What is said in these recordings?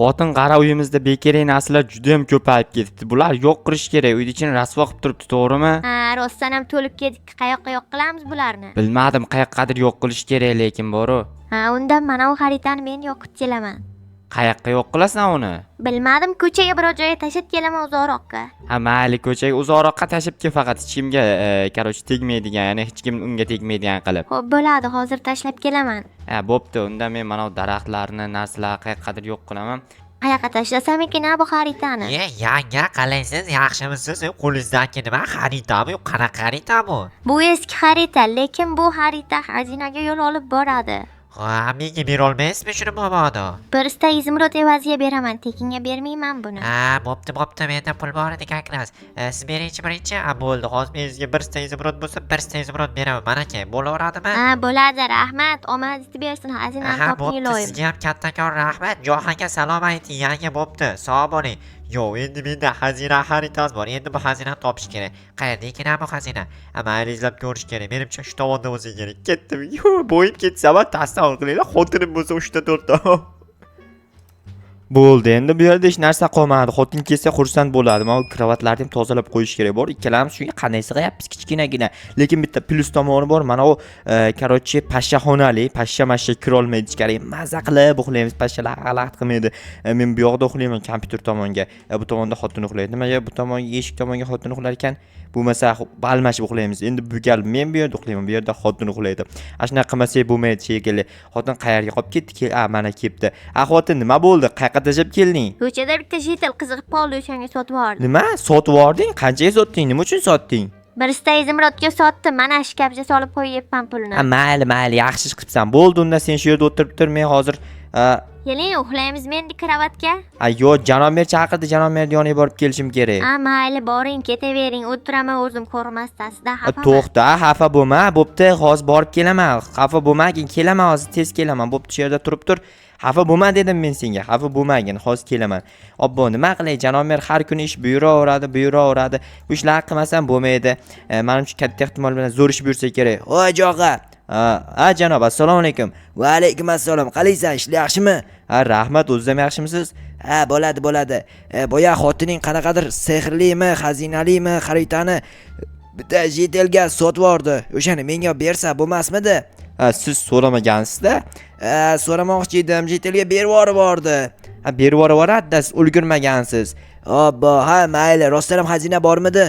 Xotin qara uyimizda bekerak narsalar juda ham ko'payib ketibdi. Bular yo'q qilish kerak. Uyni ichini rasvo qilib turibdi, to'g'rimi? Ha, rostdan ham to'lib ketdik. Qayoqqa yo'q qilamiz bularni? Bilmadim, qayoqqadir yo'q qilish kerak, lekin boru. Ha, undan mana bu xaritani men yo'qib kelaman. Qayoqqa yo'q qilasan uni? Bilmadim, ko'chaga biror joyga tashlab kelaman uzoqroqqa. Ha, mayli, ko'chaga uzoqroqqa tashib kel, faqat hech kimga, qarochi tegmaydigan, ya'ni hech kim unga tegmaydigan qilib. Xo'p, bo'ladi, hozir tashlab kelaman. Ha, bo'pti. Unda men mana bu daraxtlarni, narsalar qayoqqadir yo'q qilaman. Qayoqqa tashlasam ekan bu xaritani? Yanga qalaysiz, yaxshimisiz? Qo'lingizdagi nima, xaritami? Qanaqa xarita bu? Bu eski xarita, lekin bu xarita xazinaga yo'l olib boradi. Ha, menga bera olmaysizmi shuni mobodo? Birsta izmurod evaziga beraman, tekinga bermayman buni. Ha, bo'pti, menda pul bor edi kakras. Siz birinchi. Bo'ldi, hozir men sizga birsta izmurod bo'lsa, birsta izmurod beraman. Mana aka, bo'laveradimi? Ha, bo'ladi, rahmat. Omadingizni bersin, xazinani Ha, toping bo'pti, iloyim. sizga ham kattakon rahmat. Johanga salom ayting, yanga bo'pti. Sog' bo'ling. Yo, endi menda xazina xaritasi bor. Endi bu xazinani topish kerak. Qayerda ekan bu xazina? Mayli izlab ko'rish kerak. Menimcha shu tomonda bo'lsa kerak. Ketdim. Yo, bo'yib ketsa, va tasavvur qilinglar, xotinim bo'lsa 3 ta 4 ta. Bo'ldi, endi bu yerda hech narsa qolmadi. Xotin kelsa xursand bo'ladi. Mana kravatlarni ham tozalab qo'yish kerak bor. Ikkalamiz shunga qanday sig'ayapmiz, kichkinagina. Lekin bitta plus tomoni bor. Mana u qarochi pashshaxonali, pashsha kira olmaydi ichkariga. Maza qilib uxlaymiz, pashshalar g'alati qilmaydi. Men bu yoqda uxlayman kompyuter tomonga. Bu tomonda xotin uxlaydi. Nimaga bu tomonga, eshik tomonga xotin uxlar ekan? Bo'lmasa almashib uxlaymiz. Endi bu gal men bu yerda uxlayman, bu yerda xotin uxlaydi. Ashuna qilmasak bo'lmaydi shekilli. Xotin qayerga qolib ketdi? Mana kelibdi. Xotin nima bo'ldi? Qayerga tashlab kelding? Ko'chada bitta jitel qiziqib qoldi, o'shanga sotib yubordim. Nima? Sotib yubording? Qanchaga sotding? Nima uchun sotding? Birsta izimrodga sotdim. Mana shkafga solib qo'yibman pulni. Mayli, yaxshi ish qilibsan. Bo'ldi, unda sen shu yerda o'tirib tur, men hozir Keling, uxlaymiz endi kravatga. Yo'q, janob mer chaqirdi, janob mer yoniga borib kelishim kerak. Mayli, boring, ketavering. O'tiraman o'zim ko'rmasdasida, xafa. To'xta, xafa bo'lma. Bo'pti, hozir borib kelaman. Xafa bo'lmagin, kelaman hozir, tez kelaman. Bo'pti, shu yerda turib tur. Xafa bo'lma dedim men senga. Xafa bo'lmagin, hozir kelaman. Obbo, nima qilay? Janob mer har kuni ish buyuraveradi. Bu ishlarni qilmasam bo'lmaydi. Menimcha katta ehtimol bilan zo'r ish buyursa kerak. Voy jo'g'a. Janob, assalomu alaykum. Va alaykum assalom. Qalaysan? Ishlar yaxshimi? Rahmat, o'zingiz ham yaxshimisiz? Bo'ladi. Boya xotining qanaqadir sehrlimi, xazinalimi xaritani bitta jetelga sotib yubordi. O'shani menga bersa bo'lmasmidi? Siz so'ramagansiz-da? So'ramoqchi edim, jetelga berib yubordi. Berib yuboradi, siz ulgurmagansiz. Obbo, ha, mayli. Rostdan ham xazina bormidi?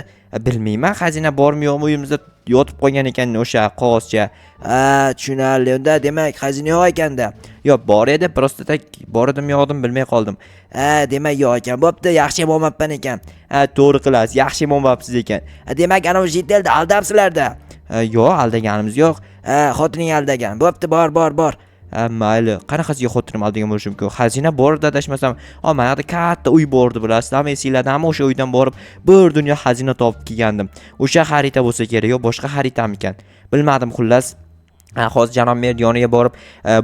Bilmayman, xazina bormi yo'qmi, uyimizda yotib qolgan ekan o'sha qog'ozcha. Tushunarli. Unda demak xazina yo'q ekanda. Yo'q, bor edi, prosta tak bordim yo'qdim bilmay qoldim. Demak yo'q ekan. Bo'pti, yaxshi bo'lmabman ekan. To'g'ri qilasiz, yaxshi bo'lmabsiz ekan. Demak, ana jetelda aldabsizlarda. Yo'q, aldaganimiz yo'q. Xotining aldagan. Bo'pti, bor. Mayli, qanaqasiga xotinim aldagan bo'lishi mumkin? Xazina bor adashmasam, mana yoqda katta uy bordi, bilasizlar, men esinglardanmi o'sha uydan borib bir dunyo xazina topib kelgandim. O'sha xarita bo'lsa kerak, yo boshqa xaritami ekan? Bilmadim, xullas. Hozir janob mer yoniga borib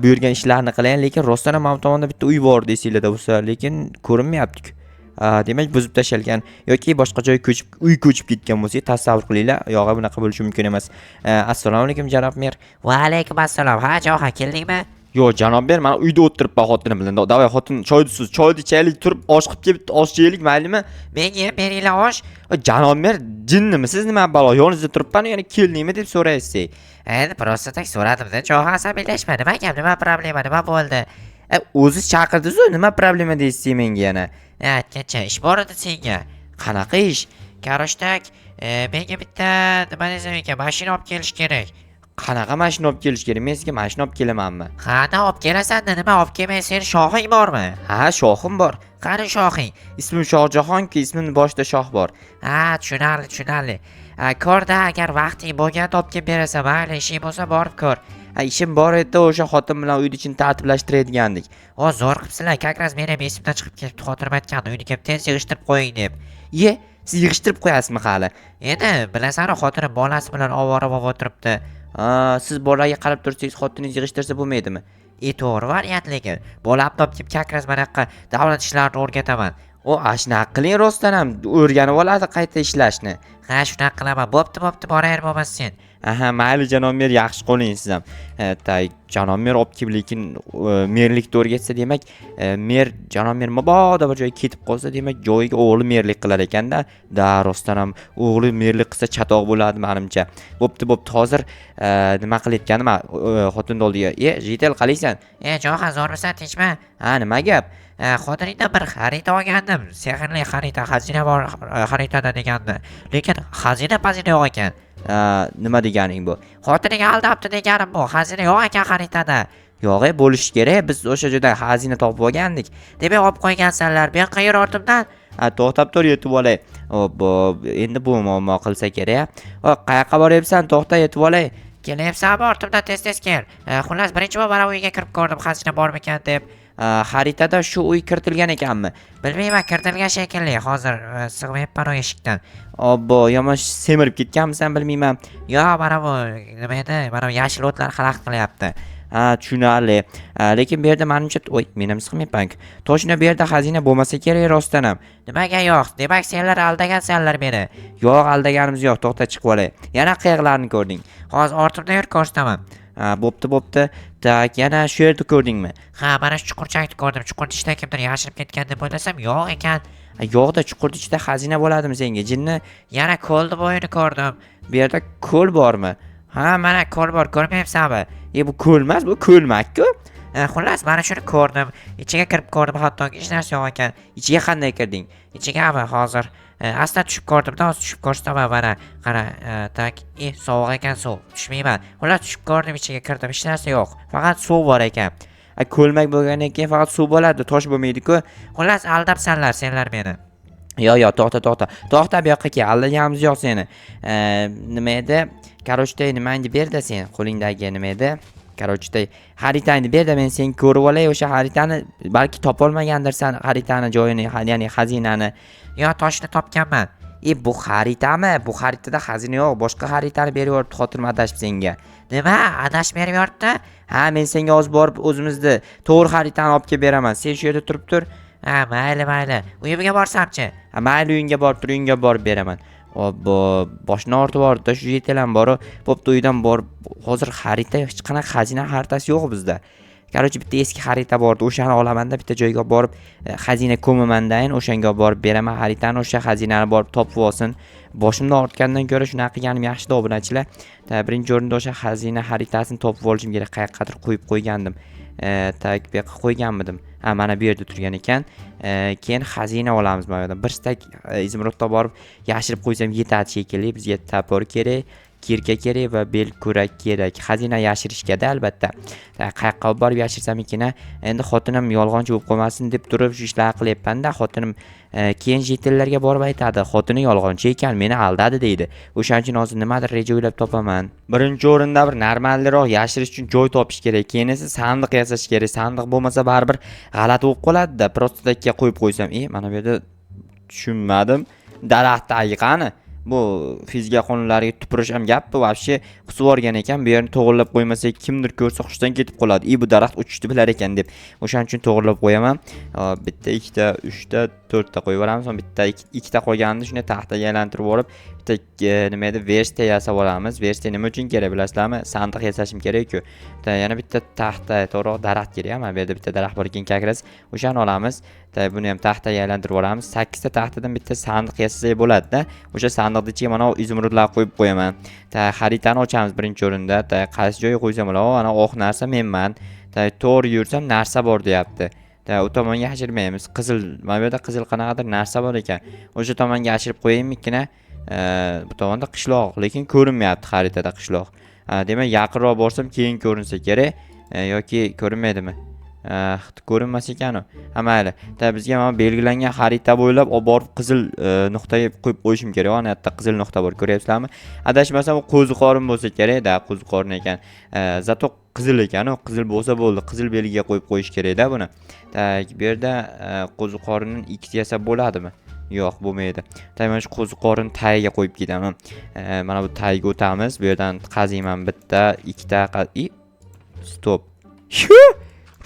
buyurgan ishlarni qilayin, lekin rostdan ham mana tomonda bitta uy bor esinglarda bo'lsa, lekin ko'rinmayapti-ku. Demak buzib tashalgan yoki boshqa joyga uy ko'chib ketgan bo'lsa, tasavvur qilinglar, yog'i bunaqa bo'lishi mumkin emas. Assalomu alaykum janob mer. Va alaykum assalom. Ha, Johan, keldingmi? Yo'q, janob mer, mana uyda o'tiribman xotinim bilan. Davay xotin, choyni ichaylik, turib osh qilib kelib, osh yeylik, maylimi? Menga ham beringlar osh. Janob mer, jinnimi siz, nima balo? Yoningizda turibman, yana keldingmi deb so'raysiz. Endi prosta tak so'radim-da. Johan, asabiylashma. Nima gap, nima problema, nima bo'ldi? O'ziz chaqirdingiz-ku, nima problema deysiz menga yana? Aytgancha ish bor edi senga. Qanaqa ish? Karoshtak, menga bitta nima desam ekan, mashina olib kelish kerak. Qanaqa mashina olib kelish kerak? Men sizga mashina olib kelamanmi? Qani olib kelasan-da, nima olib kelmay, sen shohing bormi? Ha, shohim bor. Qani shohing? Ismim Shohjahon-ku, ismimning boshida shoh bor. Ha, tushunarli. Ko'rda, agar vaqting bo'lganda olib kelib berasan, mayli, ishing bo'lsa borib ko'r. Ishim bor edi, o'sha xotin bilan uyni ichini tartiblashtiradigandik. Zo'r qilibsizlar, kakras men ham esimdan chiqib ketibdi, xotirim aytgandi, uyni kelib tez yig'ishtirib qo'ying deb. Siz yig'ishtirib qo'yasizmi hali? Endi bilasan, xotirim bolasi bilan ovora bo'lib o'tiribdi. Siz bolaga qarab tursangiz, xotiningiz yig'ishtirsa bo'lmaydimi? To'g'ri variant, lekin bolam olib kelib kakras manaqa davlat ishlarini o'rgataman. Shunaqa qiling, rostdan ham o'rganib oladi qayta ishlashni. Ha, shunaqa qilaman. Bo'pti, boraver bo'lmasa sen. Aha, mayli janob mer, yaxshi qo'ling siz ham. Janob mer olib kelib, lekin merlikni o'rgatsa, demak, mer janob mer mabodo bir joyga ketib qolsa, demak, joyiga o'g'li merlik qilar ekanda. Da, rostdan ham o'g'li merlik qilsa chatoq bo'ladi menimcha. Bo'pti, hozir nima qilayotganim, xotin oldiga. Jitel, qalaysan? Johan, zo'rmisan, tinchmi? Ha, nima gap? Xotiningdan bir xarita olgandim. Sehrli xarita, xazina bor xaritada degandi. Lekin xazina yo'q ekan. Nima deganing bu? Xotiniga aldabdi deganim bu. Xazina yo'q ekan xaritada. Yo'g'e, bo'lishi kerak. Biz o'sha joyda xazina topib olgandik. Demak, olib qo'ygansanlar. Men qayer ortimdan? To'xtab tur, yetib olay. Endi bu muammo qilsa kerak. Qayoqqa boryapsan? To'xta, yetib olay. Kelyapsanmi ortimdan tez kel. Xullas, birinchi bor mana uyga kirib ko'rdim, xazina bormikan deb. Xaritada shu uy kiritilgan ekanmi? Bilmayman, kiritilgan shekilli. Hozir sig'mayapman o eshikdan. Yomon semirib ketganmisan, bilmayman. Yo, mana bu nima edi? Mana bu yashil o'tlar xalaqit qilyapti. Tushunarli. Lekin bu yerda menimcha, men ham sig'mayapman. Toshna bu yerda xazina bo'lmasa kerak rostdan ham. Nimaga yo'q? Demak, senlar aldagansanlar meni. Yo'q, aldaganimiz yo'q. To'xta, chiqib olay. Yana qayoqlarni ko'rding? Hozir ortimda yur, ko'rsataman. Bo'pti. Tak, yana shu yerda ko'rdingmi? Ha, mana shu chuqurchakni ko'rdim. Chuqurni ichida kimdir yashirib ketgan deb o'ylasam, yo'q ekan. Yo'qda, chuqurni ichida xazina bo'ladimi senga? Jinni, Yana ko'lni bo'yini ko'rdim. bu yerda ko'l bormi? Ha, mana ko'l bor, ko'rmayapsanmi? Bu ko'l emas, bu ko'lmak-ku. Xullas, mana shuni ko'rdim. Ichiga kirib ko'rdim, hatto hech narsa yo'q ekan. Ichiga qanday kirding? Ichigami hozir? Aslan tushib ko'rdimda, hozir tushib ko'rsataman mana. Qara, tak, sovuq ekan suv. Tushmayman. Xullas, tushib ko'rdim, ichiga kirdim, hech narsa yo'q. Faqat suv bor ekan. Ko'lmak bo'lgandan keyin faqat suv bo'ladi, tosh bo'lmaydi-ku. Xullas, aldabsanlar senlar meni. Yo'q, to'xta bu yoqqa kel, aldaganimiz yo'q seni. Nima edi? Karochda nimangni berdi sen? Qo'lingdagi nima edi? Karochda xaritani berdi, men seni ko'rib olay, o'sha xaritani balki topolmagandirsan, xaritani joyini, ya'ni xazinani. Yo, toshni topganman. Bu xaritami? Bu xaritada xazina yo'q, boshqa xaritani berib yuboribdi xotinim adashib senga. Nima? Adashib berib yoribdi? Ha, men senga hozir borib o'zimizni to'g'ri xaritani olib kelib beraman. Sen shu yerda turib tur. Ha, mayli. Uyimga borsamchi? Mayli, uyingga borib tur, uyingga borib beraman. Boshni ortib bordi, shu yetelam bor. Bo'pti, uydan borib, hozir xarita, hech qanaqa xazina xaritasi yo'q bizda. Qarochi bitta eski xarita bordi, o'shani olamanda bitta joyga borib, xazina ko'mimandayin o'shanga borib beraman xaritani, o'sha xazinani borib topib olsin. Boshimni ortgandan ko'ra shunaqa qilganim yaxshi-da, obunachilar. Birinchi o'rinda o'sha xazina xaritasini topib olishim kerak, qayoqqadir qo'yib qo'ygandim. Bu yoqqa qo'yganmidim. Mana bu yerda turgan ekan. Keyin xazina olamiz mana bu yerdan. Bir stak izmirotda borib yashirib qo'ysam yetadi shekilli. Bizga tapor kerak, kirka kerak va bel ko'rak kerak. Xazina yashirishga-da albatta. Qayoqqa borib yashirsam ekan, endi xotinim yolg'onchi bo'lib qolmasin deb turib shu ishlarni qilyapman-da. Xotinim keyin jetellarga borib aytadi, xotini yolg'onchi ekan, meni aldadi deydi. O'shaning uchun hozir nimadir reja o'ylab topaman. Birinchi o'rinda bir normalroq yashirish uchun joy topish kerak. Keyin esa sandiq yasash kerak. Sandiq bo'lmasa baribir g'alati bo'lib qoladi-da. Prostodakka qo'yib qo'ysam, mana bu yerda tushunmadim. Daraxt tagi qani? Bu fizika qonunlariga tupurish ham gapmi? Vobshe qisib yuborgan ekan. Bu yerni to'g'rilab qo'ymasak kimdir ko'rsa xushdan ketib qoladi. Bu daraxt uchishni bilar ekan deb. O'shaning uchun to'g'rilab qo'yaman. Bitta, ikkita, uchta, to'rtta qo'yib yuboramiz. So'ng bitta, ikkita qolganini shunday taxtaga aylantirib olib, bitta nima edi, versiya yasab olamiz. Versiya nima uchun kerak bilasizlarmi? Sandiq yasashim kerak-ku. Yana bitta taxta, to'g'ri daraxt kerak. Mana bu yerda bitta daraxt bor ekan, kakras. O'shani olamiz. Buni ham taxtaga aylantirib olamiz. 8 ta taxtadan bitta sandiq yasasak bo'ladi-da. O'sha sandiqning ichiga mana izmirotlar qo'yib qo'yaman. Xaritani ochamiz birinchi o'rinda. Qaysi joyga qo'ysam bo'ladi? Ana oq narsa menman. To'g'ri yursam narsa bor deyapti. U tomonga yashirmaymiz. Qizil, mana bu yerda qizil qanaqadir narsa bor ekan. O'sha tomonga yashirib qo'yaymikkina. Bu tomonda qishloq, lekin ko'rinmayapti xaritada qishloq. Demak, yaqinroq borsam keyin ko'rinsa kerak yoki ko'rinmaydimi? Ko'rinmas ekan u. Mayli. Bizga mana belgilangan xarita bo'ylab olib borib qizil nuqtaga qo'yib qo'yishim kerak. Ana yerda qizil nuqta bor, ko'ryapsizlarmi? Adashmasam u qo'ziqorin bo'lsa kerak-da, qo'ziqorin ekan. Zato qizil ekan u, qizil bo'lsa bo'ldi. Qizil belgiga qo'yib qo'yish kerak-da buni. Bu yerda qo'ziqorinning ikkita yasab bo'ladimi? Yo'q, bo'lmaydi. Mana shu qo'ziqorin tagiga qo'yib ketaman. Mana bu tagiga o'tamiz. Bu yerdan qaziyman bitta, ikkita. Stop.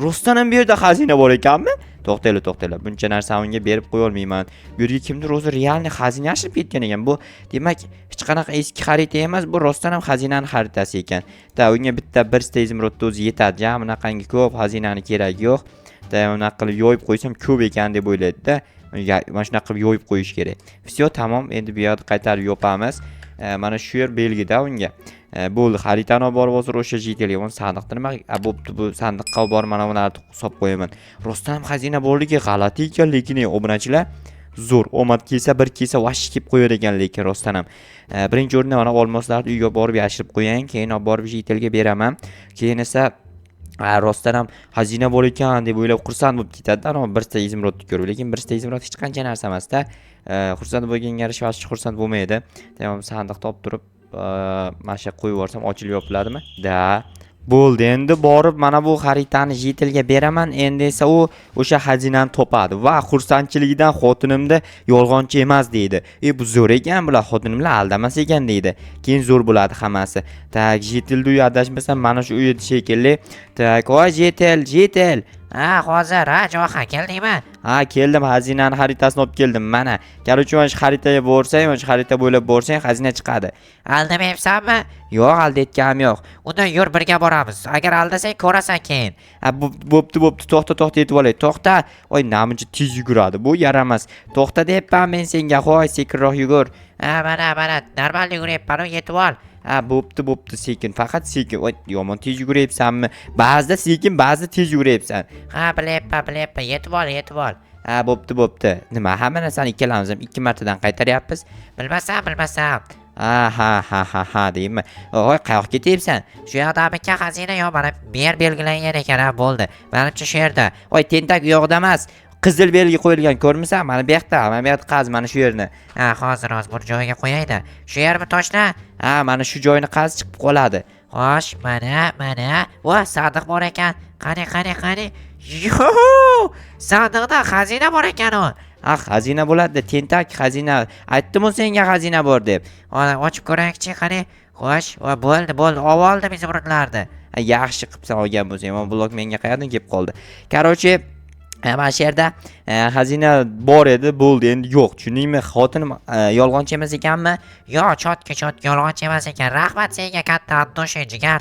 Rostdan ham bu yerda xazina bor ekanmi? to'xtanglar. Buncha narsani unga berib qo'ya olmayman. Bu yerga kimdir o'zi realni xazina yashirib ketgan ekan. Bu demak hech qanaqa eski xarita emas, bu rostdan ham xazinani xaritasi ekan. Unga bitta bir izimrodda o'zi yetadi. Ja, bunaqangi ko'p xazinani keragi yo'q. Unaqa qilib yo'yib qo'ysam ko'p ekan deb o'ylaydi-da. Mana shunaqa qilib yo'yib qo'yish kerak. Всё, tamom. Endi bu yoqda qaytarib yopamiz. Mana shu yer belgida unga. Bo'ldi, xaritani olib borib hozir o'sha jitelga o'n sandiqni nima bo'pti, bu sandiqqa olib borib mana bularni solib qo'yaman. Rostdan ham xazina borligi g'alati ekan, lekin obunachilar zo'r. Omad kelsa bir kelsa vash kelib qo'yar ekan, lekin rostdan ham. Birinchi o'rinda mana olmoslarni uyga borib yashirib qo'ying, keyin olib borib jitelga beraman. Keyin esa rostdan ham xazina bor ekan deb o'ylab xursand bo'lib ketadi. Ana birta izimrodni ko'rib, lekin birta izimrod hech qancha narsa emas-da. Xursand bo'lganga yarasha xursand bo'lmaydi. Tamom, sandiqni olib turib mana shu qo'yib yuborsam ochilib yopiladimi? Da. Bo'ldi, endi borib mana bu xaritani jitelga beraman. Endi esa u o'sha xazinani topadi va xursandchiligidan xotinimda yolg'onchi emas deydi. Bu zo'r ekan, bular xotinimlar aldamas ekan deydi. Keyin zo'r bo'ladi hammasi. Tak, jetelda uy adashmasam mana shu uy shekilli. Tak, voy jetel. Hozir, Johan keldingmi? Keldim, xazinani xaritasini olib keldim. Mana, qarorchi mana shu xaritaga borsang, mana shu xarita bo'ylab borsang xazina chiqadi. Aldamayapsanmi? Yo'q, aldayotganim yo'q. Unda yur birga boramiz. Agar aldasang ko'rasan keyin. Bo'pti, to'xta yetib olay. To'xta. Voy, namuncha tez yuguradi. Bu yaramas. To'xta deyapman men senga. Qo'y, sekinroq yugur. Mana, normal yuguryapman, yetib ol. Bo'pti, sekin, faqat sekin. Voy, yomon tez yuguryapsanmi? Ba'zida sekin, ba'zida tez yuguryapsan. Bilyapman, yetib ol. Bo'pti. Nima, hamma narsani ikkalamiz ham 2 martadan qaytaryapmiz. Bilmasam. Ha deyman. Voy, qayoqqa ketyapsan? Shu yoqdamikan xazina yo mana bu yer belgilangan ekan, bo'ldi. Menimcha shu yerda. Voy, tentak u yoqda emas. Qizil belgi qo'yilgan, ko'rmisan? Mana bu yoqda, qaz mana shu yerni. Hozir bir joyiga qo'yayda. Shu yermi toshla? Mana shu joyni qaz chiqib qoladi. Xo'sh, mana. Voy, sandiq bor ekan. Qani. Sandiqda xazina bor ekan u. Xazina bo'ladi, tentak xazina. Aytdim-ku senga xazina bor deb. Ochib ko'raylik-chi, qani. Xo'sh, bo'ldi. Oldim izimrodlarni. Yaxshi qilibsan olgan bo'lsang, mana blok menga qayerdan kelib qoldi. Qarorchi, mana shu yerda xazina bor edi, bo'ldi, endi yo'q. Tushundingmi? Xotinim yolg'onchi emas ekanmi? Yo'q, chotki yolg'onchi emas ekan. Rahmat senga katta atdoshi jigar.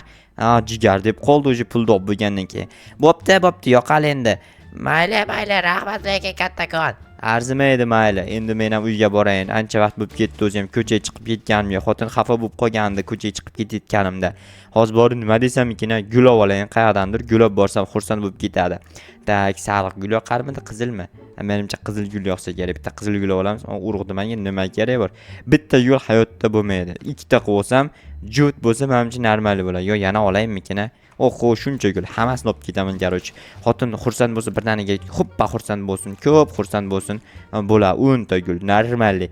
Jigar deb qoldi o'sha pul top bo'lgandan keyin. Bo'pti, yo'qal endi. Mayli, rahmat lekin kattakon. Arzimaydi, mayli. Endi men ham uyga borayin. Ancha vaqt bo'lib ketdi, o'zim ko'chaga chiqib ketganim yo'q. Xotin xafa bo'lib qolgandi ko'chaga chiqib ketayotganimda. Hozir borib nima desam ekan, gul olib olayin, qayerdandir gul olib borsam xursand bo'lib ketadi. Tak, sariq gul yoqarmidi, qizilmi? Menimcha qizil gul yoqsa kerak. Bitta qizil gul olamiz. Urug'di menga nima kerak bor? Bitta gul hayotda bo'lmaydi. Ikkita qilib olsam, jut bo'lsa menimcha normal bo'ladi. Yo, yana olaymikin? Shuncha gul, hammasini olib ketaman qarorchi. Xotin xursand bo'lsa birdaniga xuppa xursand bo'lsin, ko'p xursand bo'lsin. Bo'la 10 ta gul, normalniy.